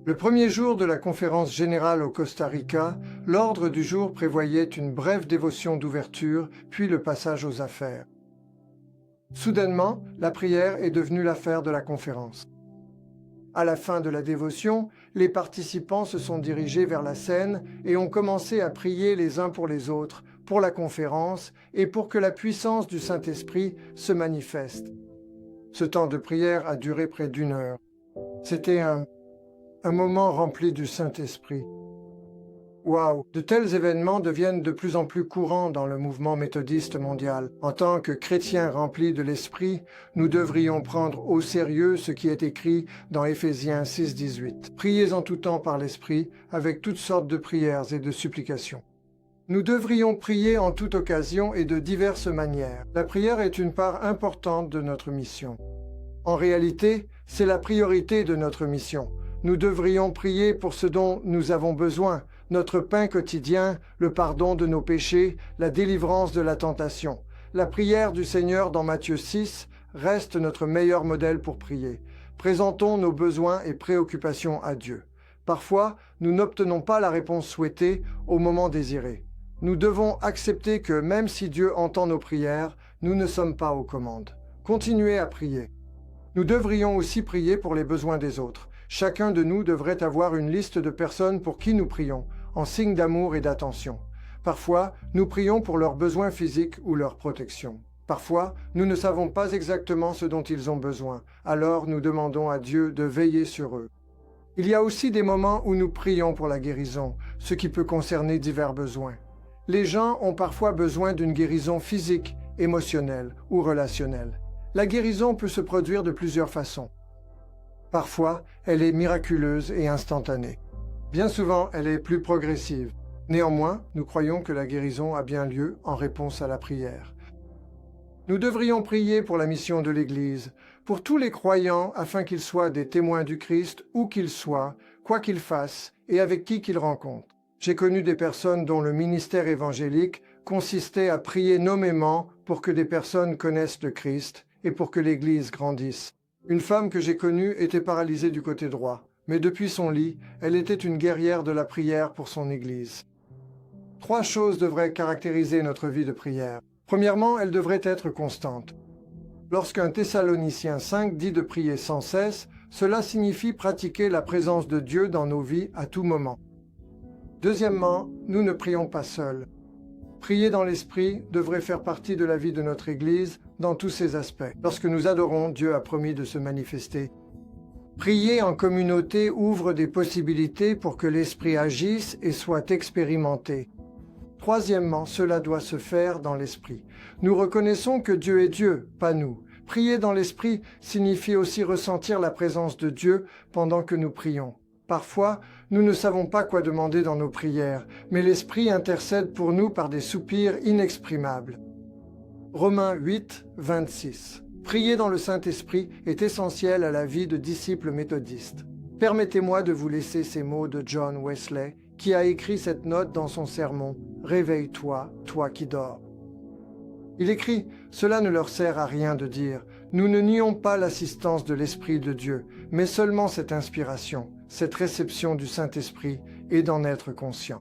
Le premier jour de la conférence générale au Costa Rica, l'ordre du jour prévoyait une brève dévotion d'ouverture, puis le passage aux affaires. Soudainement, la prière est devenue l'affaire de la conférence. À la fin de la dévotion, les participants se sont dirigés vers la scène et ont commencé à prier les uns pour les autres, pour la conférence et pour que la puissance du Saint-Esprit se manifeste. Ce temps de prière a duré près d'1 heure. C'était un moment rempli du Saint-Esprit. Waouh! De tels événements deviennent de plus en plus courants dans le mouvement méthodiste mondial. En tant que chrétiens remplis de l'Esprit, nous devrions prendre au sérieux ce qui est écrit dans Éphésiens 6,18. Priez en tout temps par l'Esprit, avec toutes sortes de prières et de supplications. Nous devrions prier en toute occasion et de diverses manières. La prière est une part importante de notre mission. En réalité, c'est la priorité de notre mission. Nous devrions prier pour ce dont nous avons besoin, notre pain quotidien, le pardon de nos péchés, la délivrance de la tentation. La prière du Seigneur dans Matthieu 6 reste notre meilleur modèle pour prier. Présentons nos besoins et préoccupations à Dieu. Parfois, nous n'obtenons pas la réponse souhaitée au moment désiré. Nous devons accepter que même si Dieu entend nos prières, nous ne sommes pas aux commandes. Continuez à prier. Nous devrions aussi prier pour les besoins des autres. Chacun de nous devrait avoir une liste de personnes pour qui nous prions, en signe d'amour et d'attention. Parfois, nous prions pour leurs besoins physiques ou leur protection. Parfois, nous ne savons pas exactement ce dont ils ont besoin, alors nous demandons à Dieu de veiller sur eux. Il y a aussi des moments où nous prions pour la guérison, ce qui peut concerner divers besoins. Les gens ont parfois besoin d'une guérison physique, émotionnelle ou relationnelle. La guérison peut se produire de plusieurs façons. Parfois, elle est miraculeuse et instantanée. Bien souvent, elle est plus progressive. Néanmoins, nous croyons que la guérison a bien lieu en réponse à la prière. Nous devrions prier pour la mission de l'Église, pour tous les croyants afin qu'ils soient des témoins du Christ où qu'ils soient, quoi qu'ils fassent et avec qui qu'ils rencontrent. J'ai connu des personnes dont le ministère évangélique consistait à prier nommément pour que des personnes connaissent le Christ et pour que l'Église grandisse. Une femme que j'ai connue était paralysée du côté droit, mais depuis son lit, elle était une guerrière de la prière pour son Église. 3 choses devraient caractériser notre vie de prière. Premièrement, elle devrait être constante. Lorsqu'un Thessaloniciens 5 dit de prier sans cesse, cela signifie pratiquer la présence de Dieu dans nos vies à tout moment. Deuxièmement, nous ne prions pas seuls. Prier dans l'Esprit devrait faire partie de la vie de notre Église dans tous ses aspects. Lorsque nous adorons, Dieu a promis de se manifester. Prier en communauté ouvre des possibilités pour que l'Esprit agisse et soit expérimenté. Troisièmement, cela doit se faire dans l'Esprit. Nous reconnaissons que Dieu est Dieu, pas nous. Prier dans l'Esprit signifie aussi ressentir la présence de Dieu pendant que nous prions. Parfois, nous ne savons pas quoi demander dans nos prières, mais l'Esprit intercède pour nous par des soupirs inexprimables. Romains 8, 26. Prier dans le Saint-Esprit est essentiel à la vie de disciples méthodistes. Permettez-moi de vous laisser ces mots de John Wesley, qui a écrit cette note dans son sermon « Réveille-toi, toi qui dors ». Il écrit « Cela ne leur sert à rien de dire « Nous ne nions pas l'assistance de l'Esprit de Dieu, mais seulement cette inspiration, cette réception du Saint-Esprit et d'en être conscient. »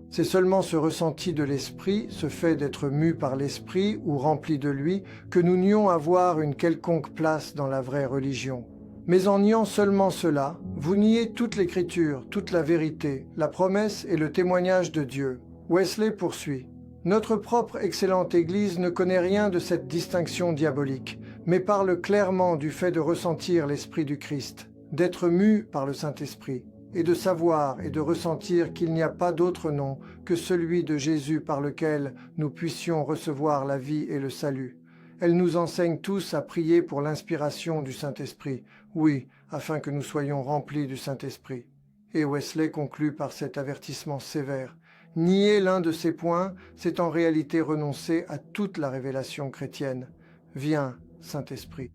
C'est seulement ce ressenti de l'Esprit, ce fait d'être mu par l'Esprit ou rempli de lui, que nous nions avoir une quelconque place dans la vraie religion. Mais en niant seulement cela, vous niez toute l'Écriture, toute la vérité, la promesse et le témoignage de Dieu. Wesley poursuit. Notre propre excellente Église ne connaît rien de cette distinction diabolique, mais parle clairement du fait de ressentir l'Esprit du Christ, d'être mu par le Saint-Esprit, et de savoir et de ressentir qu'il n'y a pas d'autre nom que celui de Jésus par lequel nous puissions recevoir la vie et le salut. Elle nous enseigne tous à prier pour l'inspiration du Saint-Esprit, oui, afin que nous soyons remplis du Saint-Esprit. Et Wesley conclut par cet avertissement sévère. Nier l'un de ces points, c'est en réalité renoncer à toute la révélation chrétienne. Viens, Saint-Esprit.